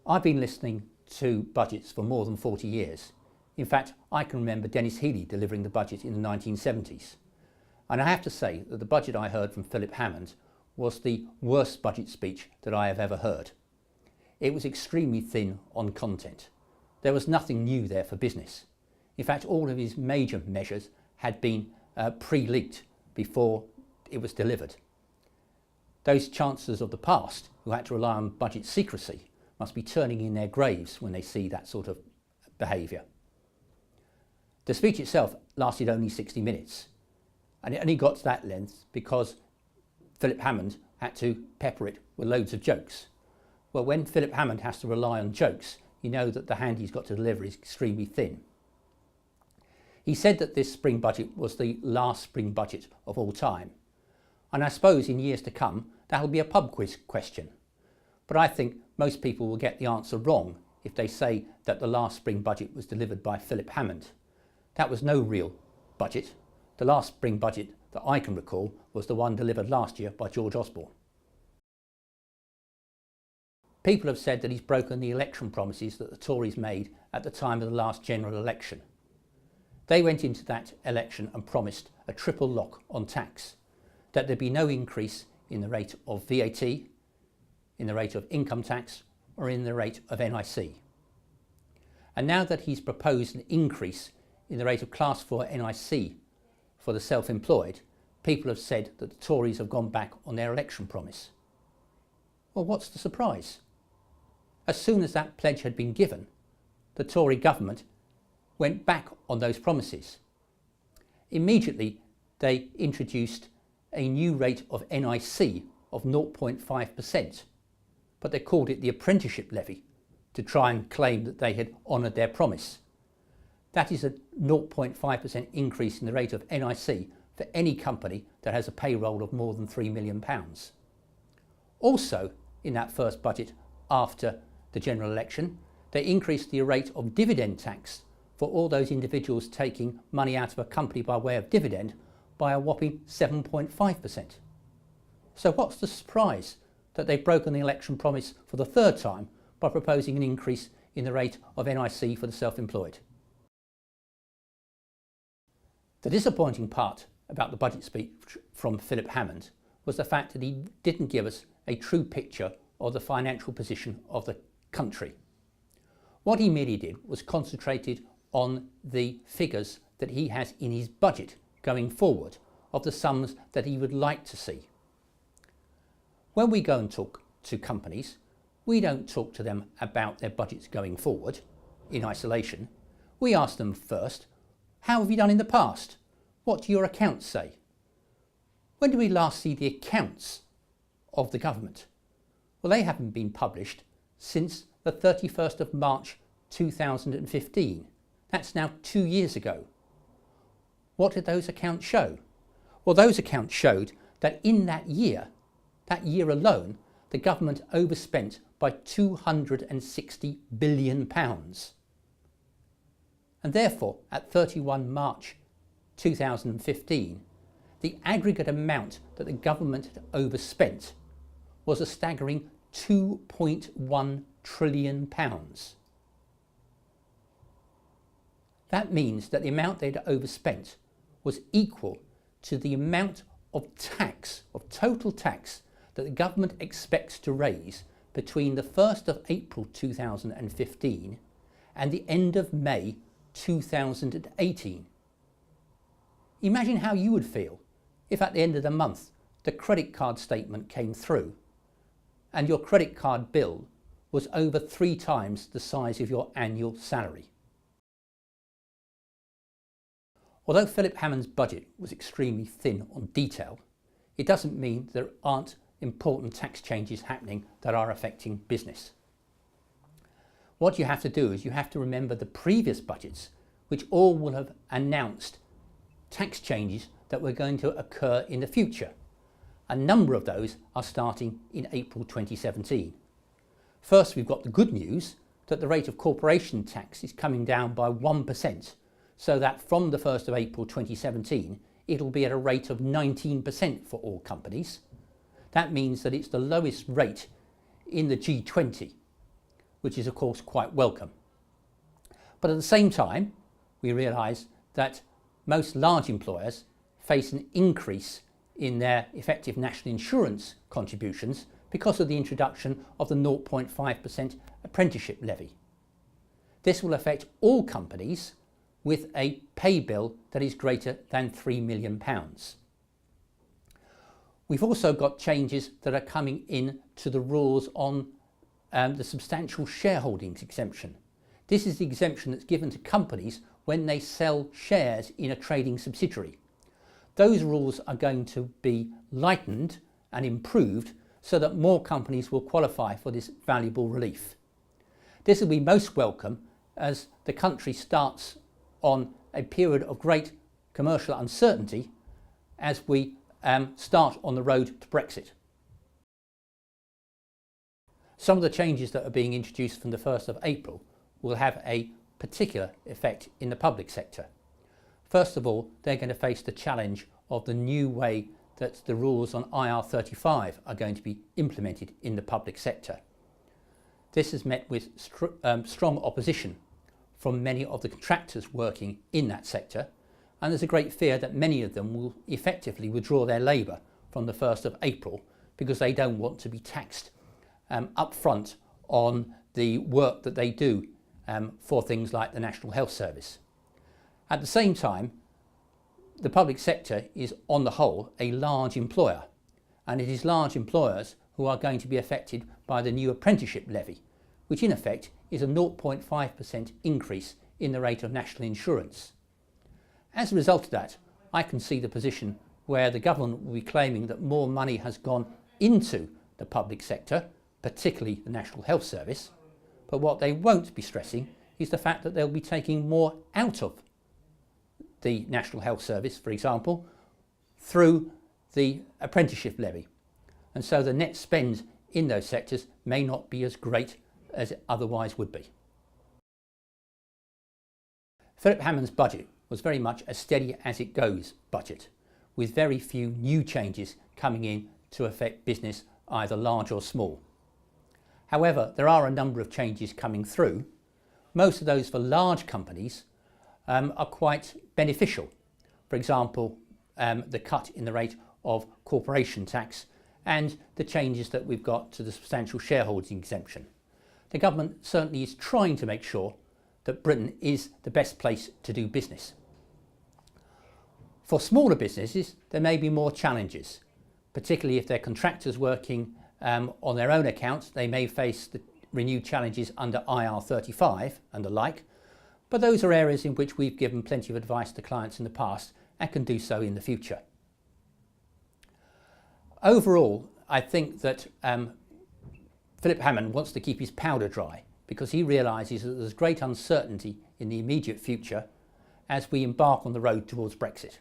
I've been listening to budgets for more than 40 years. In fact, I can remember Dennis Healey delivering the budget in the 1970s. And I have to say that the budget I heard from Philip Hammond was the worst budget speech that I have ever heard. It was extremely thin on content. There was nothing new there for business. In fact, all of his major measures had been pre-leaked before it was delivered. Those chancellors of the past who had to rely on budget secrecy must be turning in their graves when they see that sort of behaviour. The speech itself lasted only 60 minutes, and it only got to that length because Philip Hammond had to pepper it with loads of jokes. Well, when Philip Hammond has to rely on jokes, you know that the hand he's got to deliver is extremely thin. He said that this spring budget was the last spring budget of all time. And I suppose in years to come, that'll be a pub quiz question. But I think most people will get the answer wrong if they say that the last spring budget was delivered by Philip Hammond. That was no real budget. The last spring budget that I can recall was the one delivered last year by George Osborne. People have said that he's broken the election promises that the Tories made at the time of the last general election. They went into that election and promised a triple lock on tax, that there'd be no increase in the rate of VAT, in the rate of income tax, or in the rate of NIC. And now that he's proposed an increase in the rate of Class 4 NIC for the self-employed, people have said that the Tories have gone back on their election promise. Well, what's the surprise? As soon as that pledge had been given, the Tory government went back on those promises. Immediately, they introduced a new rate of NIC of 0.5%, but they called it the apprenticeship levy to try and claim that they had honoured their promise. That is a 0.5% increase in the rate of NIC for any company that has a payroll of more than £3 million. Also, in that first budget after the general election, they increased the rate of dividend tax for all those individuals taking money out of a company by way of dividend by a whopping 7.5%. So what's the surprise that they've broken the election promise for the third time by proposing an increase in the rate of NIC for the self-employed? The disappointing part about the budget speech from Philip Hammond was the fact that he didn't give us a true picture of the financial position of the country. What he merely did was concentrated on the figures that he has in his budget going forward of the sums that he would like to see. When we go and talk to companies, we don't talk to them about their budgets going forward in isolation. We ask them first, how have you done in the past? What do your accounts say? When did we last see the accounts of the government? Well, they haven't been published since the 31st of March 2015. That's now 2 years ago. What did those accounts show? Well, those accounts showed that in that year alone, the government overspent by £260 billion. And therefore, at 31 March 2015, the aggregate amount that the government had overspent was a staggering £2.1 trillion. That means that the amount they'd overspent was equal to the amount of tax, of total tax, that the government expects to raise between the 1st of April 2015 and the end of May 2018. Imagine how you would feel if at the end of the month the credit card statement came through and your credit card bill was over 3 times the size of your annual salary. Although Philip Hammond's budget was extremely thin on detail, it doesn't mean there aren't important tax changes happening that are affecting business. What you have to do is you have to remember the previous budgets, which all will have announced tax changes that were going to occur in the future. A number of those are starting in April 2017. First, we've got the good news that the rate of corporation tax is coming down by 1%, so that from the 1st of April 2017, it'll be at a rate of 19% for all companies. That means that it's the lowest rate in the G20. which is of course quite welcome. But at the same time, we realise that most large employers face an increase in their effective national insurance contributions because of the introduction of the 0.5% apprenticeship levy. This will affect all companies with a pay bill that is greater than £3 million. We've also got changes that are coming in to the rules on the substantial shareholdings exemption. This is the exemption that's given to companies when they sell shares in a trading subsidiary. Those rules are going to be lightened and improved so that more companies will qualify for this valuable relief. This will be most welcome as the country starts on a period of great commercial uncertainty as we start on the road to Brexit. Some of the changes that are being introduced from the 1st of April will have a particular effect in the public sector. First of all, they're going to face the challenge of the new way that the rules on IR35 are going to be implemented in the public sector. This has met with strong opposition from many of the contractors working in that sector, and there's a great fear that many of them will effectively withdraw their labour from the 1st of April because they don't want to be taxed up front on the work that they do for things like the National Health Service. At the same time, the public sector is on the whole a large employer, and it is large employers who are going to be affected by the new apprenticeship levy, which in effect is a 0.5% increase in the rate of national insurance. As a result of that, I can see the position where the government will be claiming that more money has gone into the public sector, particularly the National Health Service, but what they won't be stressing is the fact that they'll be taking more out of the National Health Service, for example, through the apprenticeship levy. And so the net spend in those sectors may not be as great as it otherwise would be. Philip Hammond's budget was very much a steady as it goes budget, with very few new changes coming in to affect business either large or small. However, there are a number of changes coming through. Most of those for large companies are quite beneficial. For example, the cut in the rate of corporation tax and the changes that we've got to the substantial shareholding exemption. The government certainly is trying to make sure that Britain is the best place to do business. For smaller businesses, there may be more challenges, particularly if they're contractors working on their own account. They may face the renewed challenges under IR35 and the like, but those are areas in which we've given plenty of advice to clients in the past and can do so in the future. Overall, I think that Philip Hammond wants to keep his powder dry because he realises that there's great uncertainty in the immediate future as we embark on the road towards Brexit.